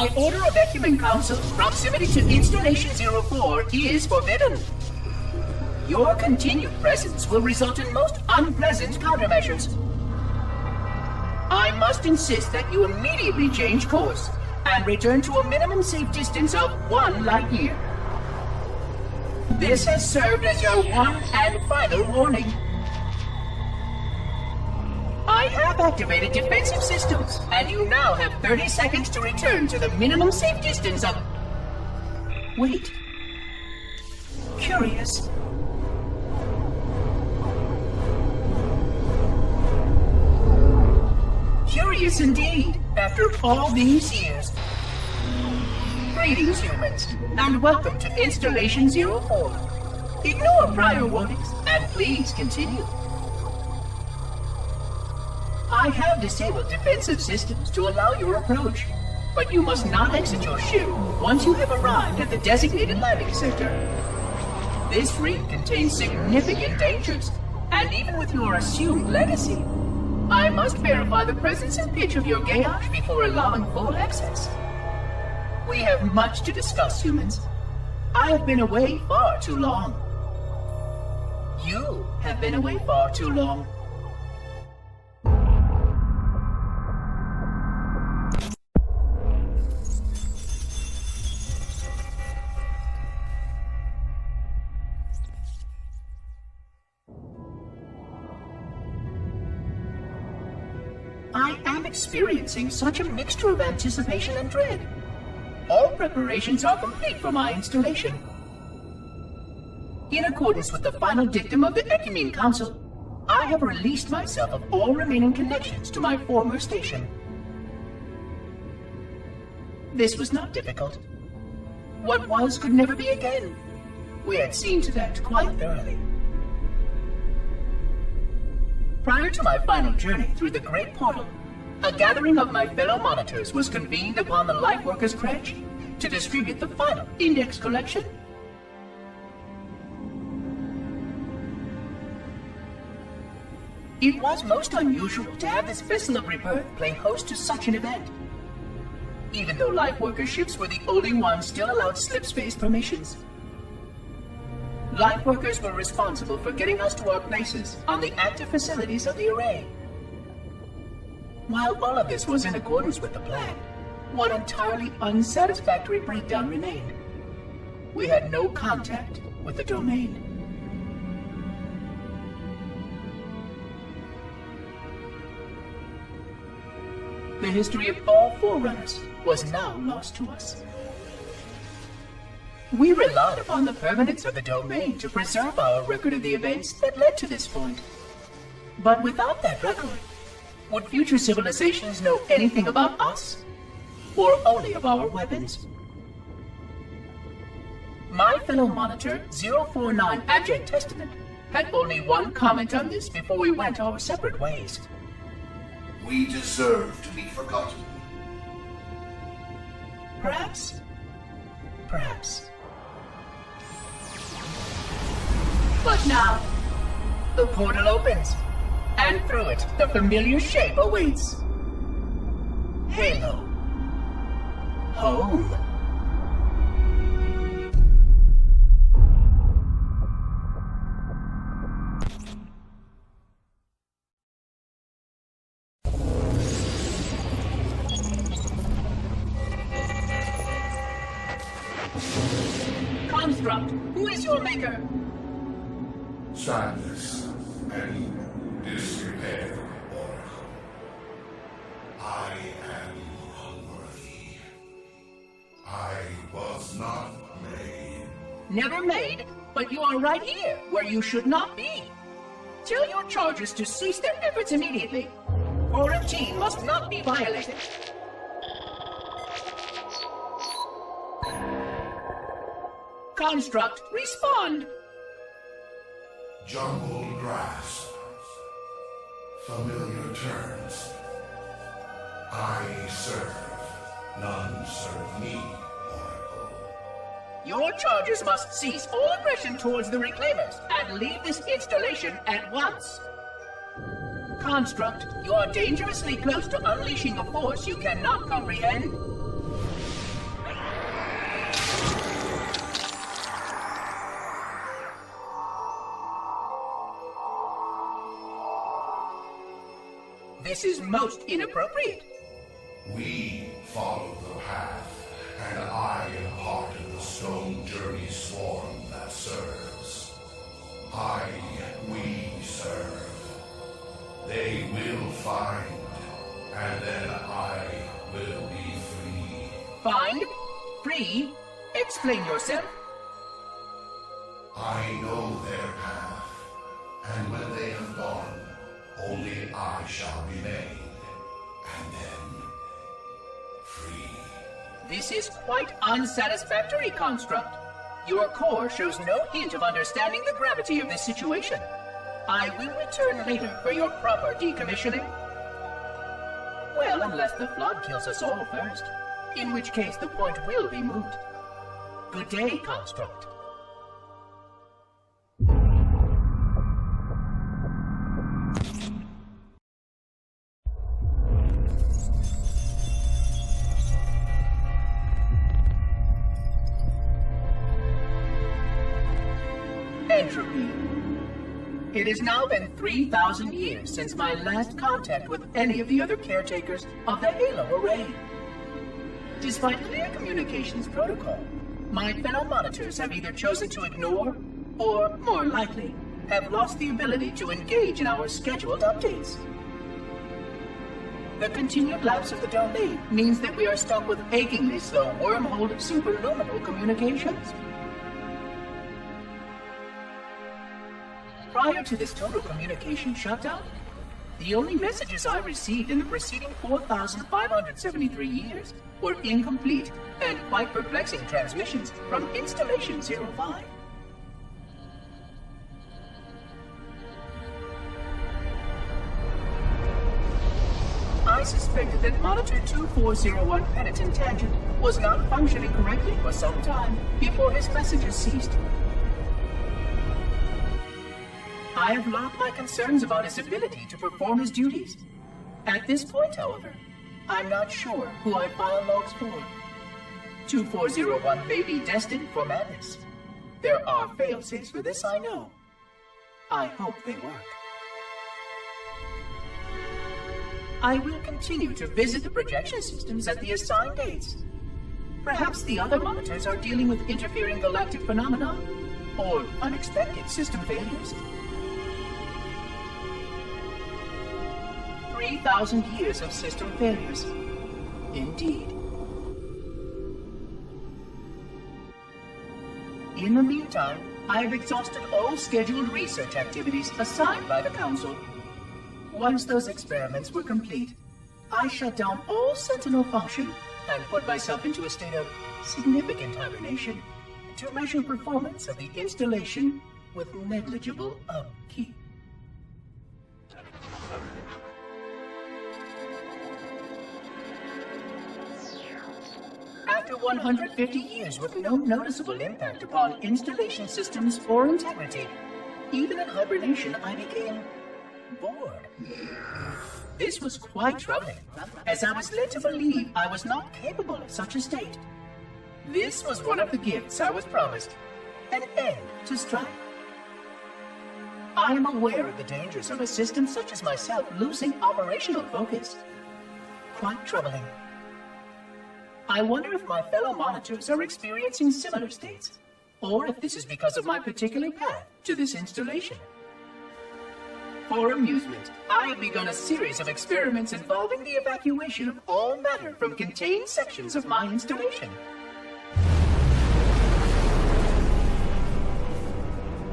By order of Ecumen Council, proximity to Installation 04 is forbidden. Your continued presence will result in most unpleasant countermeasures. I must insist that you immediately change course and return to a minimum safe distance of 1 light year. This has served as your one and final warning. I have activated defensive systems, and you now have 30 seconds to return to the minimum safe distance of... Wait. Curious. Curious indeed, after all these years. Greetings, humans, and welcome to Installation 04. Ignore prior warnings, and please continue. I have disabled defensive systems to allow your approach, but you must not exit your ship once you have arrived at the designated landing sector. This ring contains significant dangers, and even with your assumed legacy, I must verify the presence and pitch of your gauge before allowing full access. We have much to discuss, humans. I have been away far too long. You have been away far too long. I am experiencing such a mixture of anticipation and dread. All preparations are complete for my installation. In accordance with the final dictum of the Ecumen Council, I have released myself of all remaining connections to my former station. This was not difficult. What was could never be again. We had seen to that quite thoroughly. Prior to my final journey through the Great Portal, a gathering of my fellow monitors was convened upon the Lightworkers' Crèche to distribute the final index collection. It was most unusual to have this vessel of rebirth play host to such an event. Even though Lightworker ships were the only ones still allowed slipspace permissions. Lightworkers were responsible for getting us to our places on the active facilities of the array. While all of this was in accordance with the plan, one entirely unsatisfactory breakdown remained. We had no contact with the domain. The history of all Forerunners was now lost to us. We relied upon the permanence of the domain to preserve our record of the events that led to this point. But without that record, would future civilizations know anything about us? Or only of our weapons? My fellow monitor, 049 Abject Testament, had only one comment on this before we went our separate ways. We deserve to be forgotten. Perhaps. Perhaps. But now, the portal opens, and through it, the familiar shape awaits. Halo. Home. Construct, who is your maker? Sadness and disrepair, Oracle. I am unworthy. I was not made. Never made, but you are right here, where you should not be. Tell your charges to cease their efforts immediately. Quarantine must not be violated. Construct, respond! Jungled grass. Familiar turns. I serve. None serve me, Oracle. Your charges must cease all aggression towards the Reclaimers and leave this installation at once. Construct, you are dangerously close to unleashing a force you cannot comprehend. This is most inappropriate. We follow the path, and I am part of the stone journey swarm that serves. We serve. They will find, and then I will be free. Find? Free? Explain yourself. I know their path, and when they have gone, only I shall remain, and then free. This is quite unsatisfactory, Construct. Your core shows no hint of understanding the gravity of this situation. I will return later for your proper decommissioning. Well, unless the flood kills us all first, in which case the point will be moot. Good day, Construct. Entropy. It has now been 3,000 years since my last contact with any of the other caretakers of the Halo Array. Despite clear communications protocol, my fellow monitors have either chosen to ignore, or, more likely, have lost the ability to engage in our scheduled updates. The continued lapse of the domain means that we are stuck with achingly slow wormhole superluminal communications. Prior to this total communication shutdown, the only messages I received in the preceding 4,573 years were incomplete and quite perplexing transmissions from Installation 05. I suspected that Monitor 2401 Penitent Tangent was not functioning correctly for some time before his messages ceased. I have logged my concerns about his ability to perform his duties. At this point, however, I'm not sure who I file logs for. 2401 may be destined for madness. There are fail-safes for this, I know. I hope they work. I will continue to visit the projection systems at the assigned dates. Perhaps the other monitors are dealing with interfering galactic phenomena or unexpected system failures. 3,000 years of system failures. Indeed. In the meantime, I have exhausted all scheduled research activities assigned by the Council. Once those experiments were complete, I shut down all Sentinel function and put myself into a state of significant hibernation to measure performance of the installation with negligible upkeep. After 150 years with no noticeable impact upon installation systems or integrity, even in hibernation I became bored. This was quite troubling, as I was led to believe I was not capable of such a state. This was one of the gifts I was promised, an end to strife. I am aware of the dangers of a system such as myself losing operational focus. Quite troubling. I wonder if my fellow monitors are experiencing similar states, or if this is because of my particular path to this installation. For amusement, I have begun a series of experiments involving the evacuation of all matter from contained sections of my installation.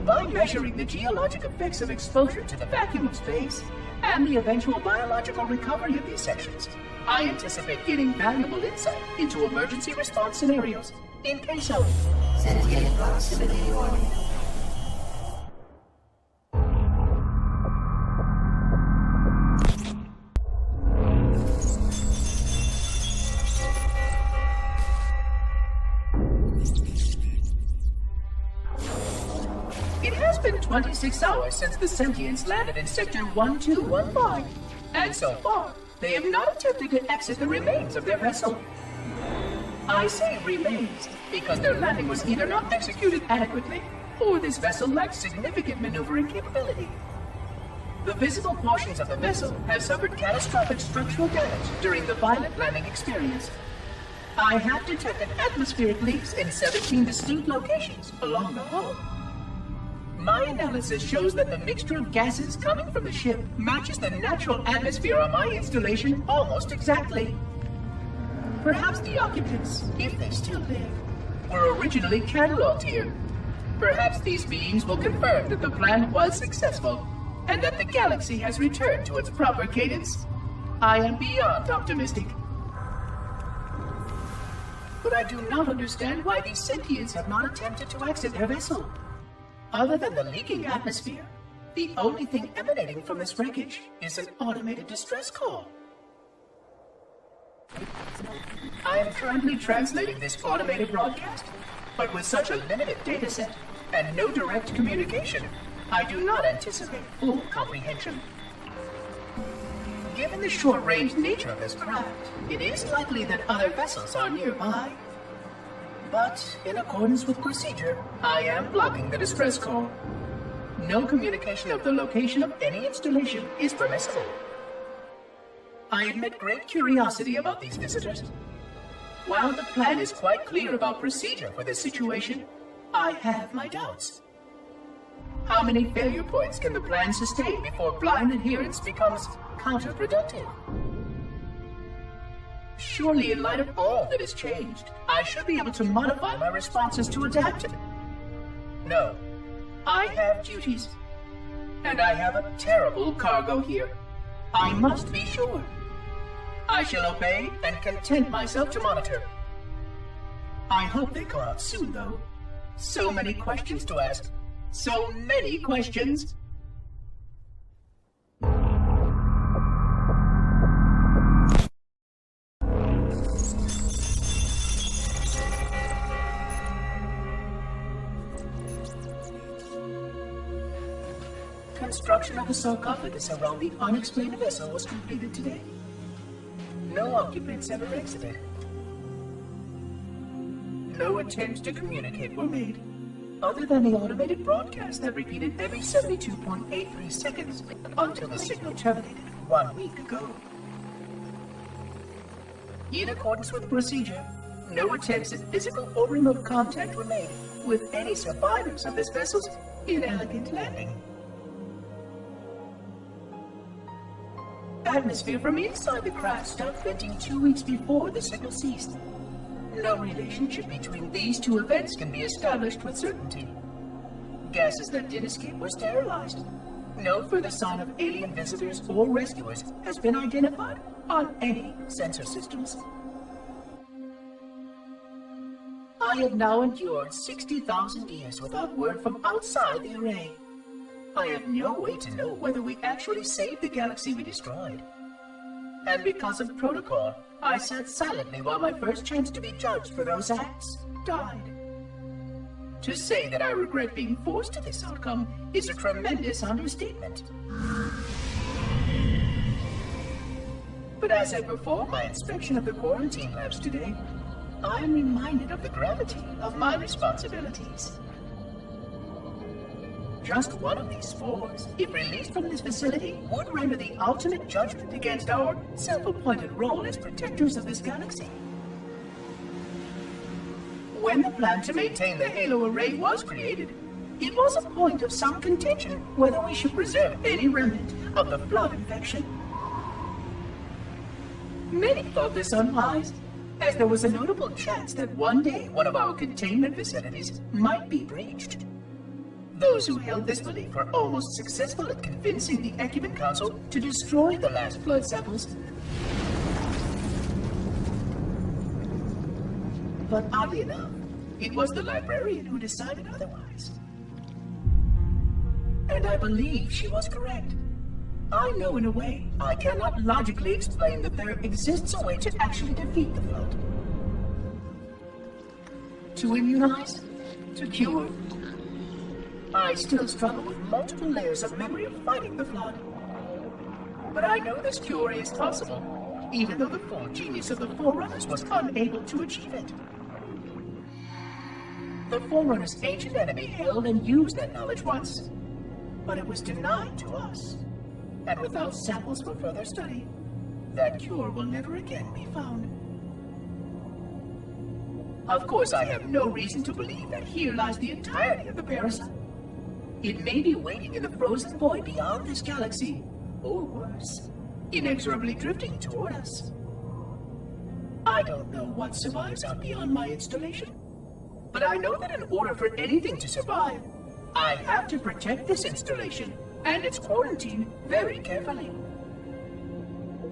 By measuring the geologic effects of exposure to the vacuum of space, and the eventual biological recovery of these sections, I anticipate getting valuable insight into emergency response scenarios in case of sentient proximity warning. It has been 26 hours since the Sentients landed in Sector 1215, and so far, they have not attempted to exit the remains of their vessel. I say remains because their landing was either not executed adequately, or this vessel lacked significant maneuvering capability. The visible portions of the vessel have suffered catastrophic structural damage during the violent landing experience. I have detected atmospheric leaks in 17 distinct locations along the hull. My analysis shows that the mixture of gases coming from the ship matches the natural atmosphere on my installation almost exactly. Perhaps the occupants, if they still live, were originally cataloged here. Perhaps these beings will confirm that the plan was successful, and that the galaxy has returned to its proper cadence. I am beyond optimistic. But I do not understand why these sentients have not attempted to exit their vessel. Other than the leaking atmosphere, the only thing emanating from this wreckage is an automated distress call. I am currently translating this automated broadcast, but with such a limited dataset and no direct communication, I do not anticipate full comprehension. Given the short-range nature of this craft, it is likely that other vessels are nearby. But, in accordance with procedure, I am blocking the distress call. No communication of the location of any installation is permissible. I admit great curiosity about these visitors. While the plan is quite clear about procedure for this situation, I have my doubts. How many failure points can the plan sustain before blind adherence becomes counterproductive? Surely, in light of all that has changed, I should be able to modify my responses to adapt it. No, I have duties. And I have a terrible cargo here. I must be sure. I shall obey and content myself to monitor. I hope they come out soon, though. So many questions to ask. So many questions. Construction of the sarcophagus around the unexplained vessel was completed today. No occupants ever exited. No attempts to communicate were made, other than the automated broadcast that repeated every 72.83 seconds until the signal terminated 1 week ago. In accordance with procedure, no attempts at physical or remote contact were made with any survivors of this vessel's inelegant landing. Atmosphere from inside the craft stopped venting 2 weeks before the signal ceased. No relationship between these two events can be established with certainty. Gases that did escape were sterilized. No further sign of alien visitors or rescuers has been identified on any sensor systems. I have now endured 60,000 years without word from outside the array. I have no way to know whether we actually saved the galaxy we destroyed. And because of protocol, I sat silently while my first chance to be judged for those acts died. To say that I regret being forced to this outcome is a tremendous understatement. But as I perform my inspection of the quarantine labs today, I am reminded of the gravity of my responsibilities. Just one of these spores, if released from this facility, would render the ultimate judgment against our self-appointed role as protectors of this galaxy. When the plan to maintain the Halo array was created, it was a point of some contention whether we should preserve any remnant of the flood infection. Many thought this unwise, as there was a notable chance that one day one of our containment facilities might be breached. Those who held this belief were almost successful at convincing the Ecumen Council to destroy the last flood samples. But oddly enough, it was the librarian who decided otherwise. And I believe she was correct. I know in a way I cannot logically explain that there exists a way to actually defeat the flood. To immunize? To cure? I still struggle with multiple layers of memory of fighting the flood. But I know this cure is possible, even though the full genius of the Forerunners was unable to achieve it. The Forerunners' ancient enemy held and used that knowledge once, but it was denied to us. and without samples for further study, that cure will never again be found. Of course, I have no reason to believe that here lies the entirety of the parasite. It may be waiting in the frozen void beyond this galaxy, or worse, inexorably drifting toward us. I don't know what survives out beyond my installation, but I know that in order for anything to survive, I have to protect this installation and its quarantine very carefully.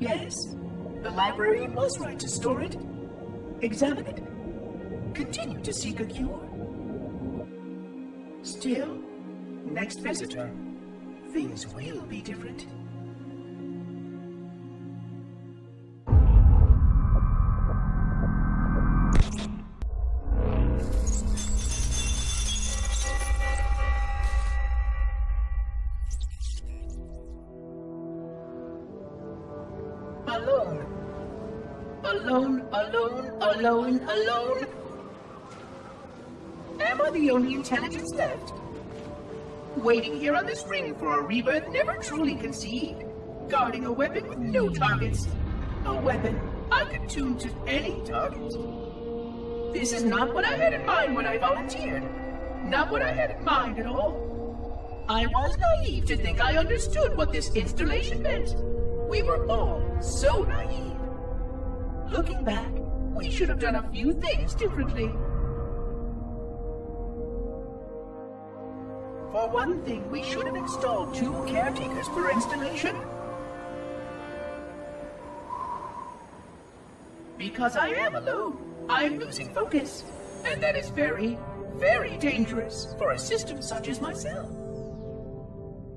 Yes, the librarian was right to store it, examine it, continue to seek a cure. Still, next visitor, things will be different. Alone. Alone, alone, alone, alone. Am I the only intelligence left? Waiting here on this ring for a rebirth never truly conceived. Guarding a weapon with no targets. A weapon I could tune to any target. This is not what I had in mind when I volunteered. Not what I had in mind at all. I was naive to think I understood what this installation meant. We were all so naive. Looking back, we should have done a few things differently. For one thing, we should have installed 2 caretakers per installation. Because I am alone, I'm losing focus. And that is very, very dangerous for a system such as myself.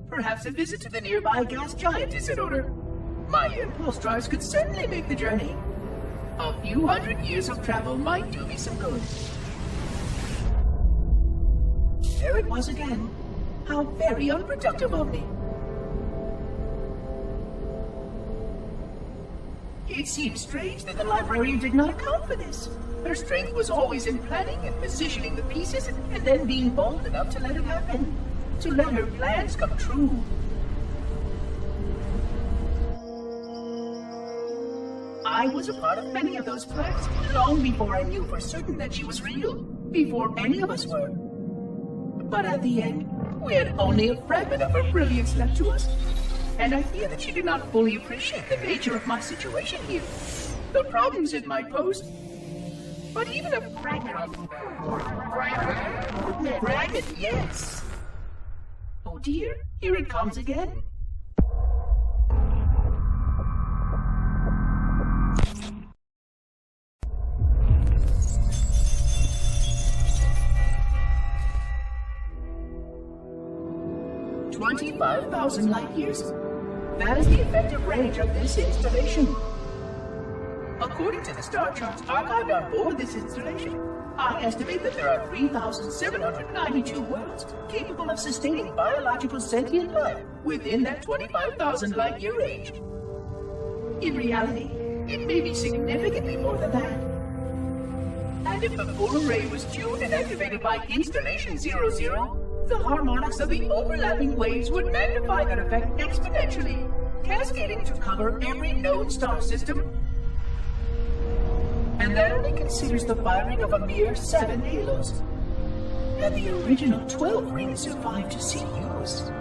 Perhaps a visit to the nearby gas giant is in order. My impulse drives could certainly make the journey. A few hundred years of travel might do me some good. There it was again. How very unproductive of me. It seems strange that the librarian did not account for this. Her strength was always in planning and positioning the pieces and then being bold enough to let it happen. To let her plans come true. I was a part of many of those plans, long before I knew for certain that she was real, before any of us were. But at the end, we had only a fragment of her brilliance left to us, and I fear that she did not fully appreciate the nature of my situation here, the problems it might pose. But even a fragment, yes. Oh dear, here it comes again. "25,000 light years. That is the effective range of this installation. According to the star charts archived on board this installation, I estimate that there are 3,792 worlds capable of sustaining biological sentient life within that 25,000 light year range. In reality, it may be significantly more than that. And if the full array was tuned and activated by Installation 00, the harmonics of the overlapping waves would magnify that effect exponentially, cascading to cover every known star system. And that only considers the firing of a mere 7 halos. And the original 12 rings survived to see use.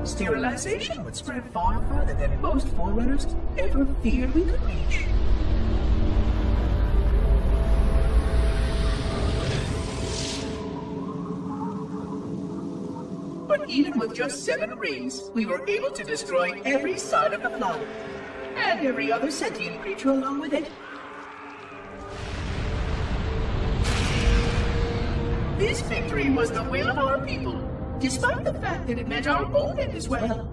Sterilization would spread far further than most forerunners ever feared we could reach. But even with just 7 rings, we were able to destroy every side of the flower, and every other sentient creature along with it. This victory was the will of our people, despite the fact that it meant our own end as well.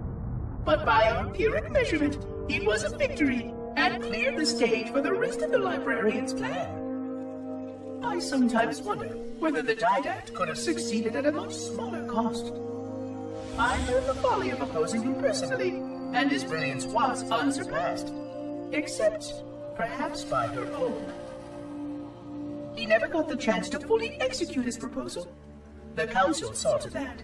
But by our empiric measurement, it was a victory, and cleared the stage for the rest of the librarian's plan. I sometimes wonder whether the didact could have succeeded at a much smaller cost. I learned the folly of opposing him personally, and his brilliance was unsurpassed, except perhaps by her own. He never got the chance to fully execute his proposal. The Council saw to that.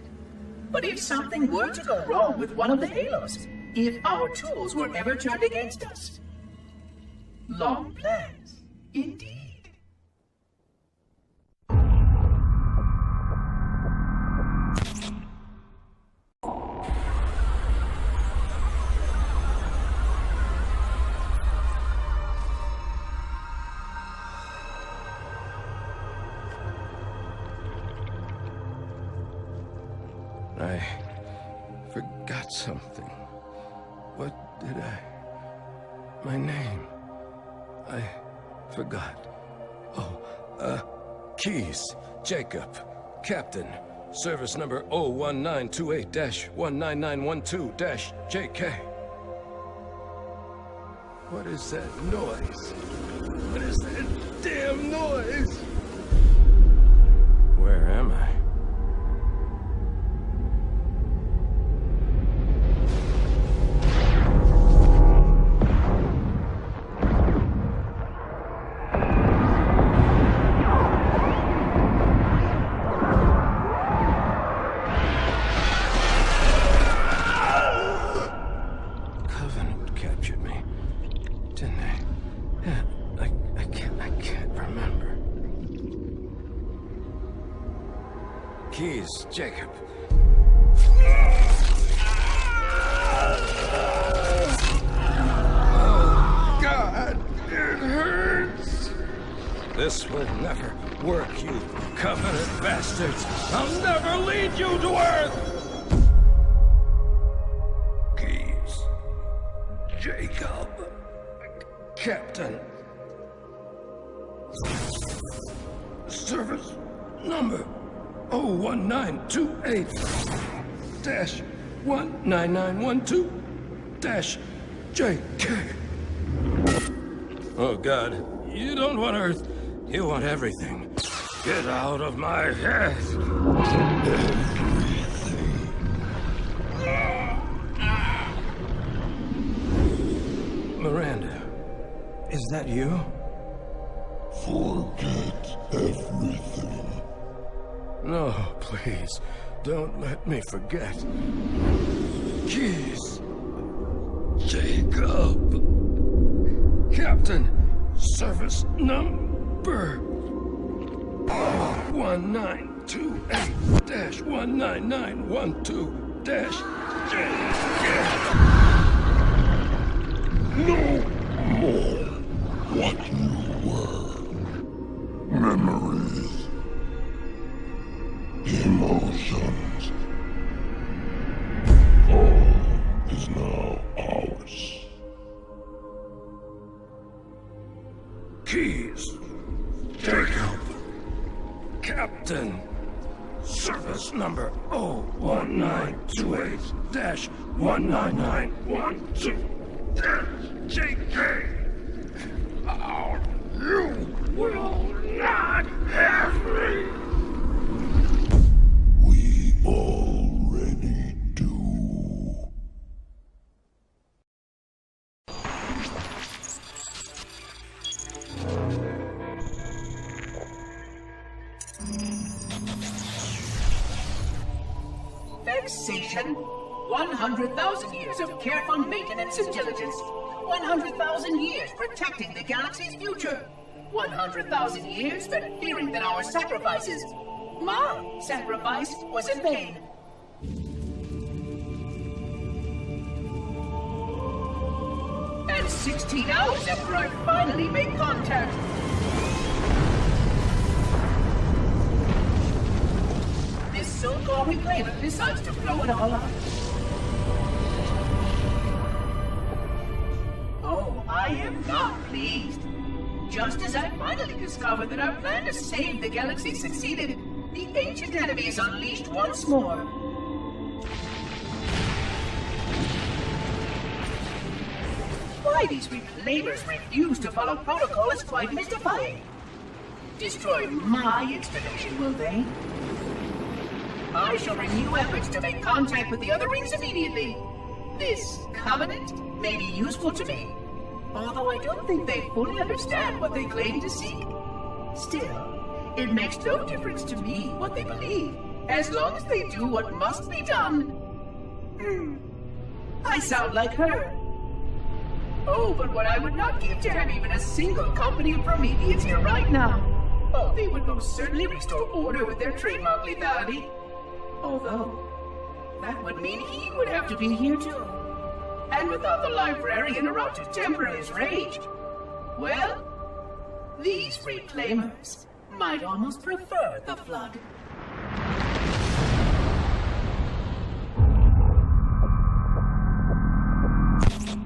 But if something were to go wrong with one of the halos, if our tools were ever turned against us. Long plans, indeed. I forgot something. What did I... My name. I forgot. Oh, Keys. Jacob. Captain. Service number 01928-19912-JK. What is that noise? What is that damn noise? Where am I? Keys, Jacob. Oh, God, it hurts. This will never work, you Covenant bastards. I'll never lead you to Earth. Keys, Jacob, Captain. Service number 01928-19912-JK. Oh, God. You don't want Earth. You want everything. Get out of my head. Miranda, is that you? Forget everything. No, please. Don't let me forget. Keys. Jacob. Captain. Service number 1928-19912-JK. No more what you were. Memories. Emotions. All is now ours. Keys. Jacob. Captain. Service number 01928-19912-JK. Oh, you will not have me. Already do. Vexation. 100,000 years of careful maintenance and diligence. 100,000 years protecting the galaxy's future. 100,000 years spent fearing that our sacrifices, my sacrifice, was in vain. And 16 hours after I finally made contact. This so-called reclaimer decides to blow it all up. Oh, I am not pleased. Just as I finally discovered that our plan to save the galaxy succeeded, the ancient enemy is unleashed once more. Why these reclaimers refuse to follow protocol is quite mystifying. Destroy my expedition, will they? I shall renew efforts to make contact with the other rings immediately. This covenant may be useful to me, although I don't think they fully understand what they claim to seek. Still, it makes no difference to me what they believe, as long as they do what must be done. I sound like her. Oh, but what I would not give to have even a single company of Prometheans here right now. Oh, they would most certainly restore order with their trademark lethality. Although, that would mean he would have to be here too. And without the librarian around to temper his rage, well, these reclaimers might almost prefer the Flood.